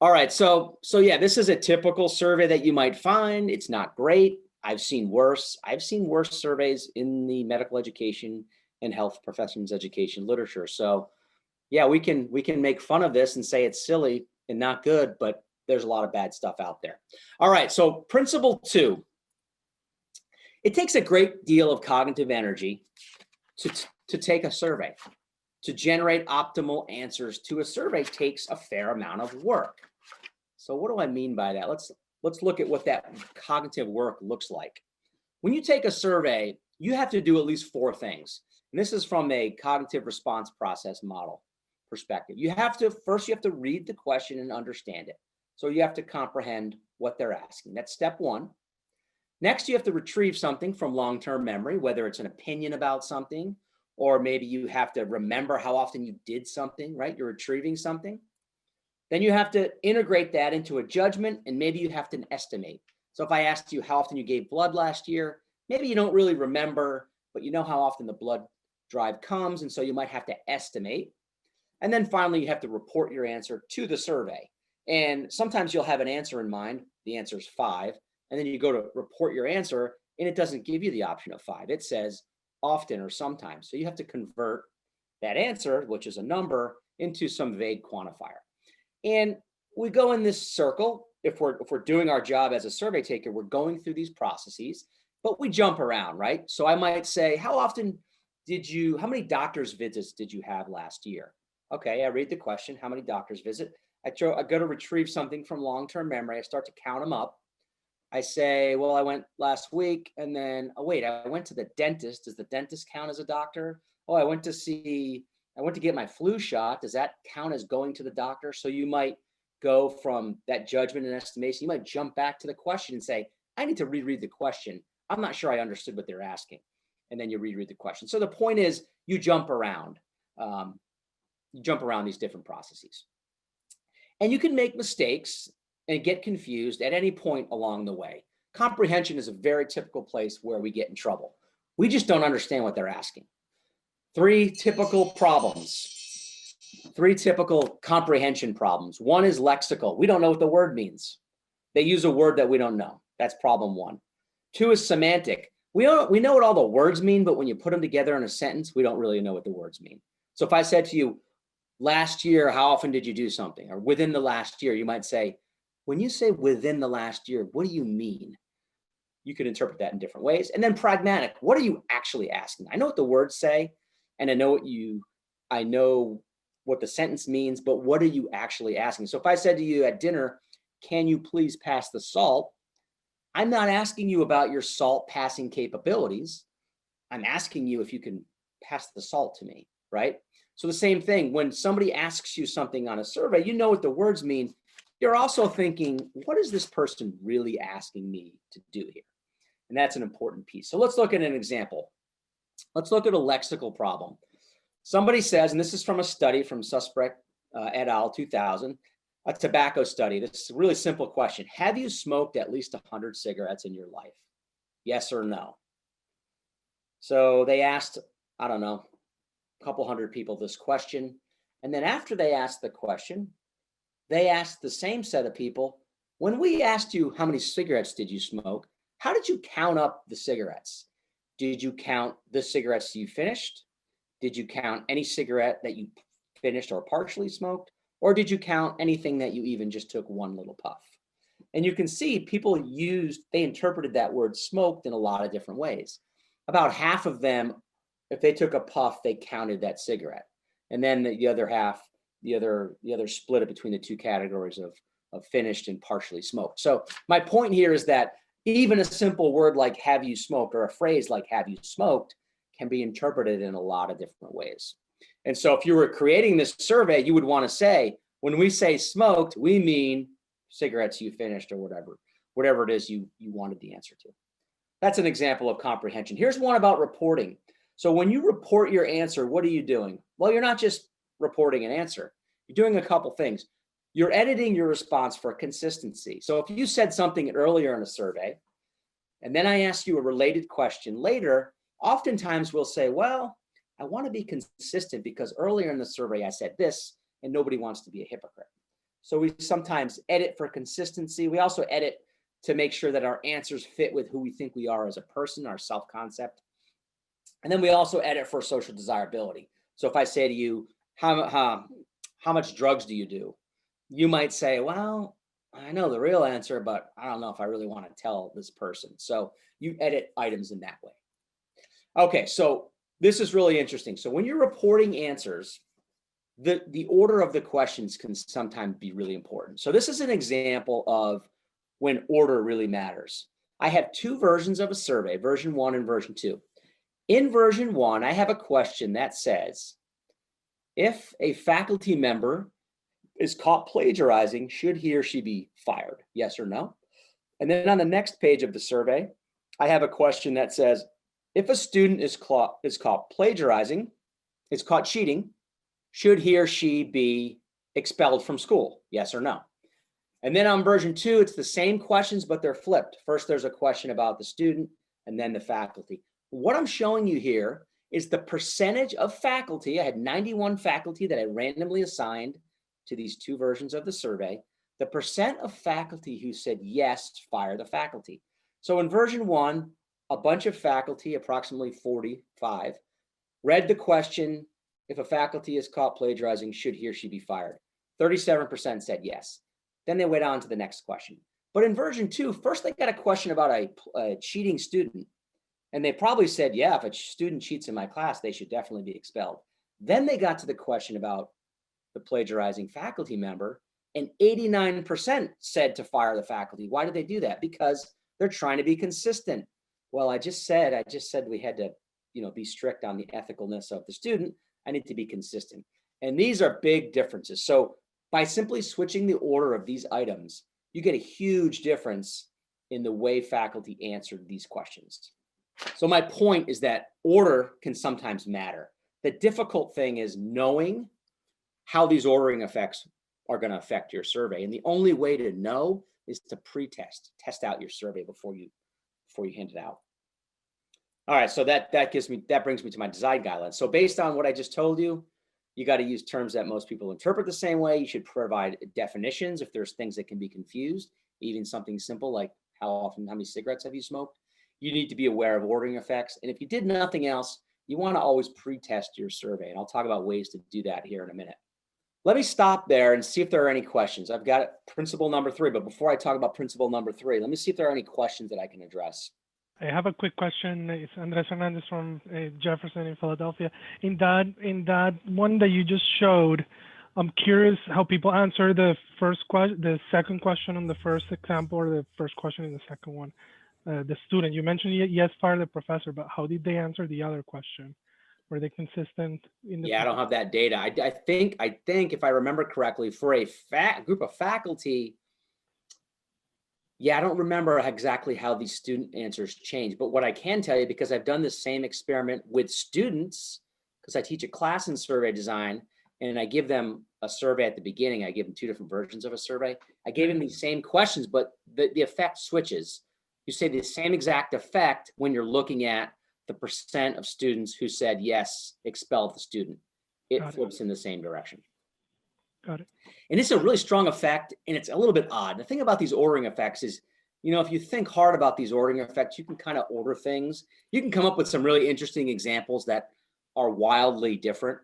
All right, so yeah, this is a typical survey that you might find. It's not great. I've seen worse. I've seen worse surveys in the medical education and health professions education literature. So yeah, we can make fun of this and say it's silly and not good, but there's a lot of bad stuff out there. All right, so principle 2. It takes a great deal of cognitive energy to take a survey. To generate optimal answers to a survey takes a fair amount of work. So what do I mean by that? Let's look at what that cognitive work looks like. When you take a survey, you have to do at least 4 things. And this is from a cognitive response process model perspective. First you have to read the question and understand it. So you have to comprehend what they're asking. That's step 1. Next, you have to retrieve something from long-term memory, whether it's an opinion about something, or maybe you have to remember how often you did something, right? You're retrieving something. Then you have to integrate that into a judgment, and maybe you have to estimate. So if I asked you how often you gave blood last year, maybe you don't really remember, but you know how often the blood drive comes, and so you might have to estimate. And then finally, you have to report your answer to the survey. And sometimes you'll have an answer in mind. The answer is 5. And then you go to report your answer, and it doesn't give you the option of 5. It says often or sometimes. So you have to convert that answer, which is a number, into some vague quantifier. And we go in this circle. If we're doing our job as a survey taker, we're going through these processes, but we jump around, right? So I might say, how many doctor's visits did you have last year? Okay, I read the question, how many doctor's visits? I go to retrieve something from long-term memory. I start to count them up. I say, well, I went last week, and then, oh wait, I went to the dentist. Does the dentist count as a doctor? Oh, I went to get my flu shot. Does that count as going to the doctor? So you might go from that judgment and estimation. You might jump back to the question and say, I need to reread the question. I'm not sure I understood what they're asking. And then you reread the question. So the point is, you jump around. These different processes. And you can make mistakes and get confused at any point along the way. Comprehension is a very typical place where we get in trouble. We just don't understand what they're asking. 3 typical problems, 3 typical comprehension problems. 1 is lexical. We don't know what the word means. They use a word that we don't know. That's problem 1. 2 is semantic. We know what all the words mean, but when you put them together in a sentence, we don't really know what the words mean. So if I said to you, last year, how often did you do something? Or within the last year, you might say, when you say within the last year, what do you mean? You can interpret that in different ways. And then pragmatic, what are you actually asking? I know what the words say, and I know what the sentence means, but what are you actually asking? So if I said to you at dinner, can you please pass the salt? I'm not asking you about your salt passing capabilities. I'm asking you if you can pass the salt to me, right? So the same thing, when somebody asks you something on a survey, you know what the words mean. You're also thinking, what is this person really asking me to do here? And that's an important piece. So let's look at an example. Let's look at a lexical problem. Somebody says, and this is from a study from Suspect et al. 2000, a tobacco study. This is a really simple question. Have you smoked at least 100 cigarettes in your life? Yes or no? So they asked, I don't know, a couple hundred people this question. And then after they asked the question, they asked the same set of people, when we asked you how many cigarettes did you smoke, how did you count up the cigarettes? Did you count the cigarettes you finished? Did you count any cigarette that you finished or partially smoked? Or did you count anything that you even just took one little puff? And you can see people they interpreted that word smoked in a lot of different ways. About half of them, if they took a puff, they counted that cigarette. And then the other half, the other split it between the 2 categories of finished and partially smoked. So my point here is that even a simple word like have you smoked, or a phrase like have you smoked, can be interpreted in a lot of different ways. And so if you were creating this survey, you would want to say, when we say smoked, we mean cigarettes you finished, or whatever it is you wanted the answer to. That's an example of comprehension. Here's one about reporting. So when you report your answer, what are you doing? Well, you're not just reporting an answer. You're doing a couple things. You're editing your response for consistency. So if you said something earlier in a survey, and then I ask you a related question later, oftentimes we'll say, well, I want to be consistent because earlier in the survey I said this, and nobody wants to be a hypocrite. So we sometimes edit for consistency. We also edit to make sure that our answers fit with who we think we are as a person, our self-concept. And then we also edit for social desirability. So if I say to you, how much drugs do you do? You might say, well, I know the real answer, but I don't know if I really want to tell this person. So you edit items in that way. Okay, so this is really interesting. So when you're reporting answers, the order of the questions can sometimes be really important. So this is an example of when order really matters. I have two versions of a survey, version 1 and version 2. In version 1, I have a question that says, if a faculty member is caught plagiarizing, should he or she be fired? Yes or no? And then on the next page of the survey, I have a question that says, if a student is caught plagiarizing, is caught cheating, should he or she be expelled from school? Yes or no? And then on version 2, it's the same questions, but they're flipped. First, there's a question about the student and then the faculty. What I'm showing you here is the percentage of faculty. I had 91 faculty that I randomly assigned to these two versions of the survey. The percent of faculty who said yes, fire the faculty. So in version 1, a bunch of faculty, approximately 45, read the question, if a faculty is caught plagiarizing, should he or she be fired? 37% said yes. Then they went on to the next question. But in version 2, first they got a question about a cheating student. And they probably said, yeah, if a student cheats in my class, they should definitely be expelled. Then they got to the question about the plagiarizing faculty member, and 89% said to fire the faculty. Why did they do that? Because they're trying to be consistent. Well, I just said we had to, be strict on the ethicalness of the student. I need to be consistent. And these are big differences. So by simply switching the order of these items, you get a huge difference in the way faculty answered these questions. So my point is that order can sometimes matter. The difficult thing is knowing how these ordering effects are going to affect your survey. And the only way to know is to test out your survey before you hand it out. All right, so that brings me to my design guidelines. So based on what I just told you, you got to use terms that most people interpret the same way. You should provide definitions if there's things that can be confused, even something simple like how many cigarettes have you smoked? You need to be aware of ordering effects. And if you did nothing else, you want to always pre-test your survey. And I'll talk about ways to do that here in a minute. Let me stop there and see if there are any questions. I've got principle number 3, but before I talk about principle number 3, let me see if there are any questions that I can address. I have a quick question. It's Andres Hernandez from Jefferson in Philadelphia. In that one that you just showed, I'm curious how people answer the second question on the first example, or the first question in the second one. The student, you mentioned yes, fire the professor, but how did they answer the other question? Were they consistent? Yeah, I don't have that data. I think if I remember correctly, for a group of faculty, yeah, I don't remember exactly how these student answers change. But what I can tell you, because I've done the same experiment with students, because I teach a class in survey design, and I give them a survey at the beginning. I give them 2 different versions of a survey. I gave them these same questions, but the effect switches. You say the same exact effect when you're looking at the percent of students who said yes, expel the student. It flips in the same direction. Got it. And it's a really strong effect, and it's a little bit odd. The thing about these ordering effects is, if you think hard about these ordering effects, you can kind of order things. You can come up with some really interesting examples that are wildly different.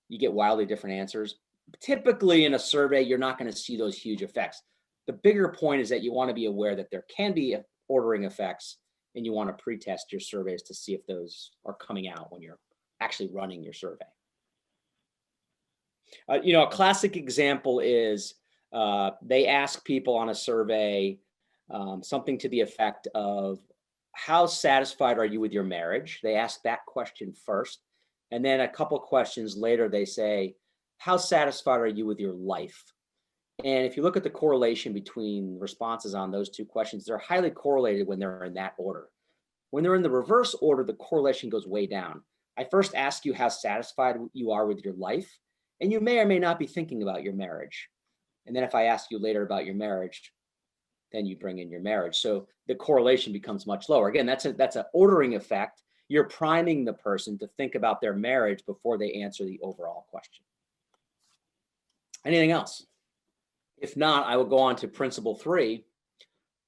You get wildly different answers. Typically in a survey, you're not going to see those huge effects. The bigger point is that you want to be aware that there can be ordering effects, and you want to pre-test your surveys to see if those are coming out when you're actually running your survey. A classic example is they ask people on a survey something to the effect of, how satisfied are you with your marriage? They ask that question first. And then a couple questions later, they say, how satisfied are you with your life? And if you look at the correlation between responses on those 2 questions, they're highly correlated when they're in that order. When they're in the reverse order, the correlation goes way down. I first ask you how satisfied you are with your life, and you may or may not be thinking about your marriage. And then if I ask you later about your marriage, then you bring in your marriage. So the correlation becomes much lower. Again, that's an ordering effect. You're priming the person to think about their marriage before they answer the overall question. Anything else? If not, I will go on to principle 3,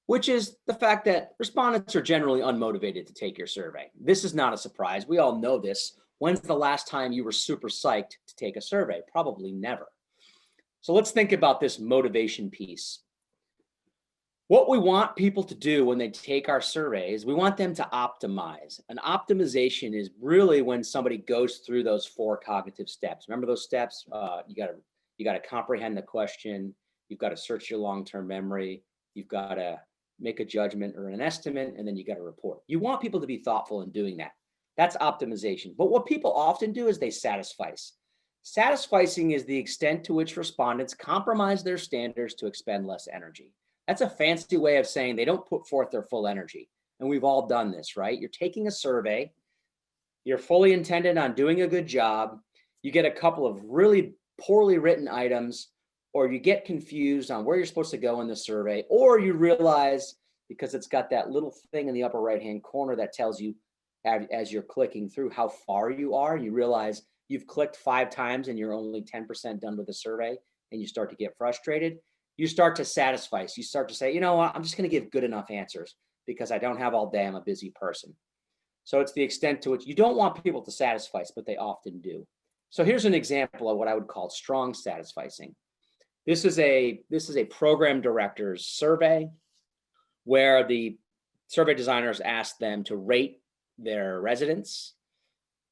which is the fact that respondents are generally unmotivated to take your survey. This is not a surprise. We all know this. When's the last time you were super psyched to take a survey? Probably never. So let's think about this motivation piece. What we want people to do when they take our surveys, we want them to optimize. An optimization is really when somebody goes through those 4 cognitive steps. Remember those steps? You got to comprehend the question. You've got to search your long-term memory. You've got to make a judgment or an estimate, and then you got to report. You want people to be thoughtful in doing that. That's optimization. But what people often do is they satisfice. Satisficing is the extent to which respondents compromise their standards to expend less energy. That's a fancy way of saying they don't put forth their full energy. And we've all done this, right? You're taking a survey. You're fully intended on doing a good job. You get a couple of really poorly written items, or you get confused on where you're supposed to go in the survey, or you realize, because it's got that little thing in the upper right-hand corner that tells you as you're clicking through how far you are, you realize you've clicked 5 times and you're only 10% done with the survey, and you start to get frustrated. You start to satisfy. So you start to say, you know what, I'm just going to give good enough answers because I don't have all day. I'm a busy person. So it's the extent to which you don't want people to satisfy, but they often do. So here's an example of what I would call strong satisficing. This is a program director's survey where the survey designers asked them to rate their residents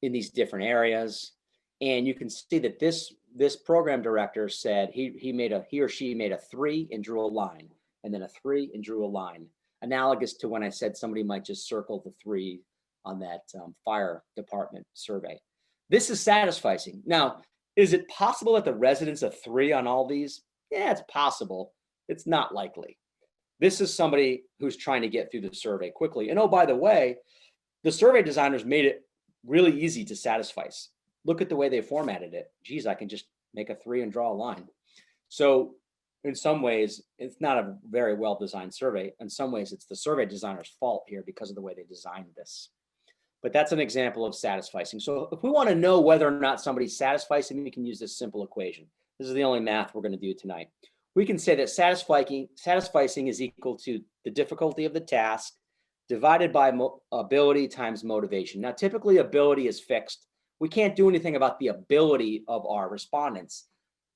in these different areas. And you can see that this program director said he or she made a 3 and drew a line, and then a 3 and drew a line, analogous to when I said somebody might just circle the 3 on that fire department survey. This is satisficing. Now, is it possible that the residents a 3 on all these? Yeah, it's possible. It's not likely. This is somebody who's trying to get through the survey quickly. And oh, by the way, the survey designers made it really easy to satisfice. Look at the way they formatted it. Geez, I can just make a 3 and draw a line. So in some ways, it's not a very well-designed survey. In some ways, it's the survey designer's fault here because of the way they designed this. But that's an example of satisficing. So if we want to know whether or not somebody's satisficing, we can use this simple equation. This is the only math we're going to do tonight. We can say that satisficing is equal to the difficulty of the task divided by ability times motivation. Now, typically ability is fixed. We can't do anything about the ability of our respondents.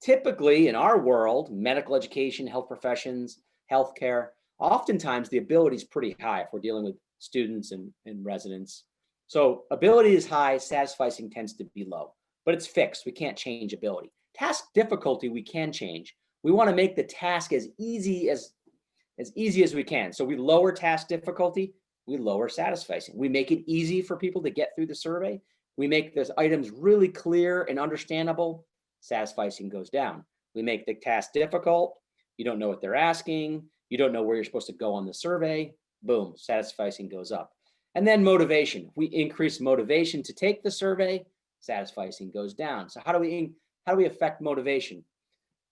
Typically in our world, medical education, health professions, healthcare, oftentimes the ability is pretty high if we're dealing with students and residents. So ability is high, satisficing tends to be low, but it's fixed. We can't change ability. Task difficulty we can change. We want to make the task as easy as we can. So we lower task difficulty, we lower satisficing. We make it easy for people to get through the survey. We make those items really clear and understandable, satisficing goes down. We make the task difficult, you don't know what they're asking, you don't know where you're supposed to go on the survey, boom, satisficing goes up. And then motivation. We increase motivation to take the survey, satisficing goes down. So how do we affect motivation?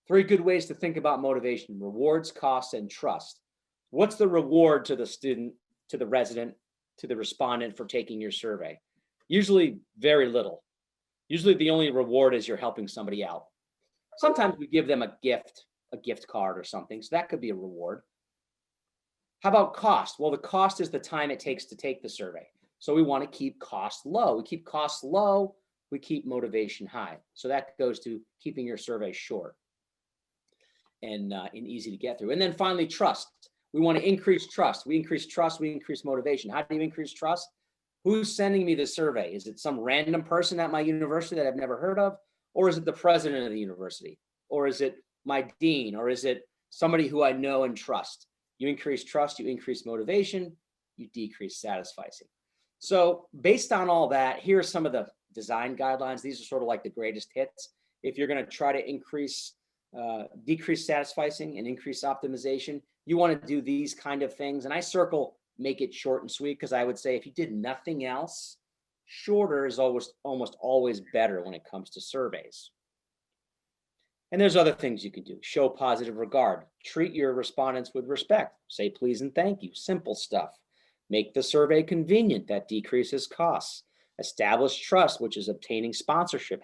3 good ways to think about motivation: rewards, costs, and trust. What's the reward to the student, to the resident, to the respondent for taking your survey? Usually very little. Usually the only reward is you're helping somebody out. Sometimes we give them a gift card or something, so that could be a reward. How about cost? Well, the cost is the time it takes to take the survey. So we want to keep costs low. We keep costs low, we keep motivation high. So that goes to keeping your survey short and easy to get through. And then finally, trust. We want to increase trust. We increase trust, we increase motivation. How do you increase trust? Who's sending me the survey? Is it some random person at my university that I've never heard of? Or is it the president of the university? Or is it my dean? Or is it somebody who I know and trust? You increase trust, you increase motivation, you decrease satisficing. So based on all that, here are some of the design guidelines. These are sort of like the greatest hits. If you're going to try to decrease satisficing and increase optimization, you want to do these kind of things. And I circle make it short and sweet, because I would say if you did nothing else, shorter is almost always better when it comes to surveys. And there's other things you can do. Show positive regard. Treat your respondents with respect. Say please and thank you. Simple stuff. Make the survey convenient. That decreases costs. Establish trust, which is obtaining sponsorship.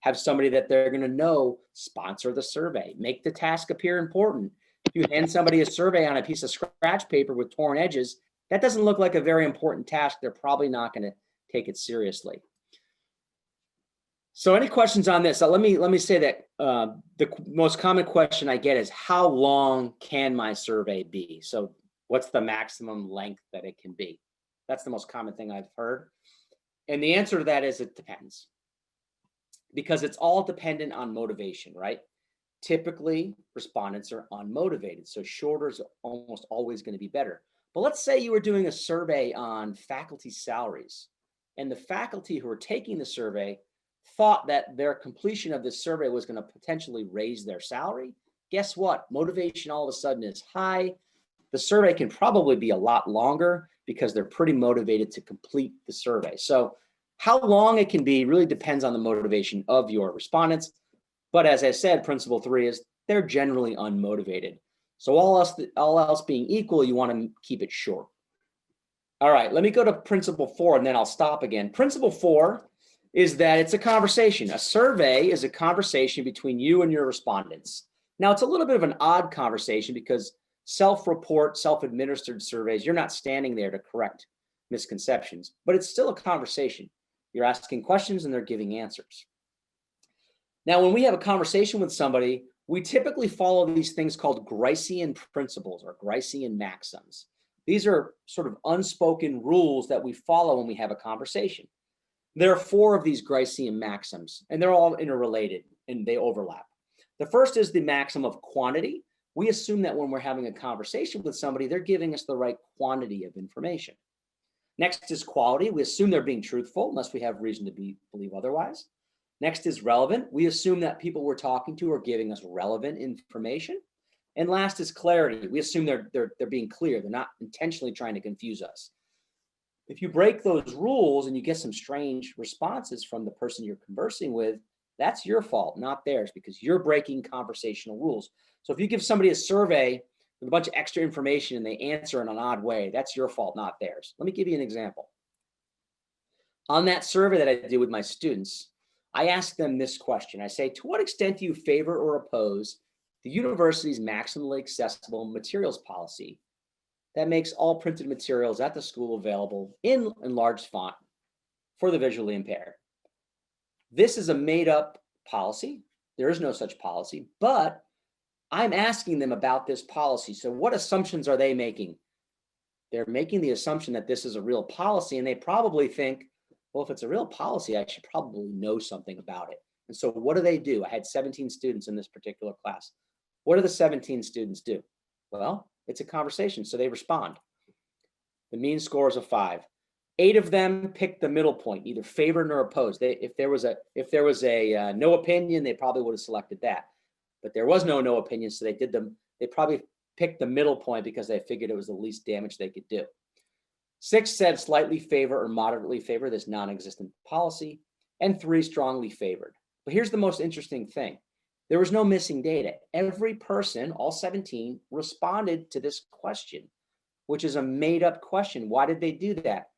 Have somebody that they're going to know sponsor the survey, make the task appear important. If you hand somebody a survey on a piece of scratch paper with torn edges, that doesn't look like a very important task. They're probably not going to take it seriously. So any questions on this? Let me say that the most common question I get is, how long can my survey be? So what's the maximum length that it can be? That's the most common thing I've heard. And the answer to that is it depends, because it's all dependent on motivation, right? Typically, respondents are unmotivated, so shorter is almost always going to be better. But let's say you were doing a survey on faculty salaries, and the faculty who are taking the survey thought that their completion of this survey was going to potentially raise their salary. Guess what? Motivation all of a sudden is high. The survey can probably be a lot longer because they're pretty motivated to complete the survey. So how long it can be really depends on the motivation of your respondents. But as I said, principle 3 is they're generally unmotivated. So all else being equal, you want to keep it short. All right, let me go to principle 4 and then I'll stop again. Principle 4 is that it's a conversation. A survey is a conversation between you and your respondents. Now, it's a little bit of an odd conversation because self-report, self-administered surveys, you're not standing there to correct misconceptions, but it's still a conversation. You're asking questions and they're giving answers. Now, when we have a conversation with somebody, we typically follow these things called Gricean principles or Gricean maxims. These are sort of unspoken rules that we follow when we have a conversation. There are 4 of these Gricean maxims, and they're all interrelated and they overlap. The first is the maxim of quantity. We assume that when we're having a conversation with somebody, they're giving us the right quantity of information. Next is quality. We assume they're being truthful unless we have reason to believe otherwise. Next is relevant. We assume that people we're talking to are giving us relevant information. And last is clarity. We assume they're being clear. They're not intentionally trying to confuse us. If you break those rules and you get some strange responses from the person you're conversing with, that's your fault, not theirs, because you're breaking conversational rules. So if you give somebody a survey with a bunch of extra information and they answer in an odd way, that's your fault, not theirs. Let me give you an example. On that survey that I did with my students, I asked them this question. I say, to what extent do you favor or oppose the university's maximally accessible materials policy that makes all printed materials at the school available in enlarged font for the visually impaired? This is a made-up policy. There is no such policy, but I'm asking them about this policy. So what assumptions are they making? They're making the assumption that this is a real policy, and they probably think, well, if it's a real policy, I should probably know something about it. And so what do? I had 17 students in this particular class. What do the 17 students do? Well, it's a conversation, so they respond. The mean score is a 5. 8 of them picked the middle point, either favored or opposed. If there was a no opinion, they probably would have selected that. But there was no opinion, so they probably picked the middle point because they figured it was the least damage they could do. 6 said slightly favor or moderately favor this non-existent policy, and 3 strongly favored. But here's the most interesting thing. There was no missing data. Every person, all 17, responded to this question, which is a made-up question. Why did they do that?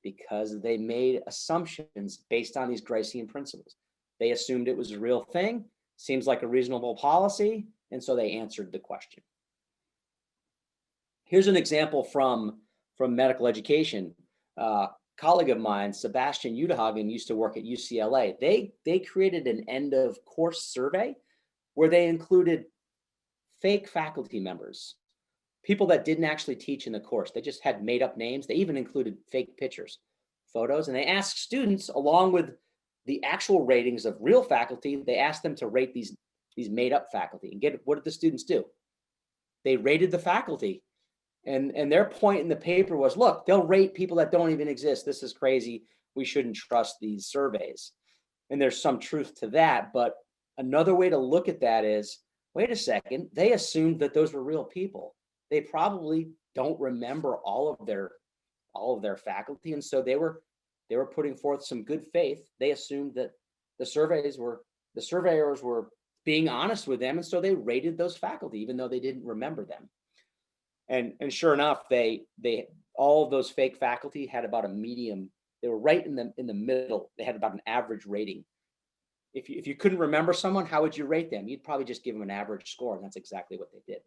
Because they made assumptions based on these Gricean principles. They assumed it was a real thing, seems like a reasonable policy, and so they answered the question. Here's an example from medical education. Colleague of mine, Sebastian Udehagen, used to work at UCLA. They created an end of course survey where they included fake faculty members, people that didn't actually teach in the course. They just had made up names. They even included fake pictures, photos, and they asked students, along with the actual ratings of real faculty, they asked them to rate these made up faculty. And what did the students do? They rated the faculty. And their point in the paper was, look, they'll rate people that don't even exist. This is crazy. We shouldn't trust these surveys. And there's some truth to that. But another way to look at that is, wait a second, they assumed that those were real people. They probably don't remember all of their faculty. And so they were putting forth some good faith. They assumed that the surveyors were being honest with them. And so they rated those faculty, even though they didn't remember them. And sure enough, they all of those fake faculty had about a medium. They were right in the middle. They had about an average rating. if you couldn't remember someone, how would you rate them? You'd probably just give them an average score, and that's exactly what they did.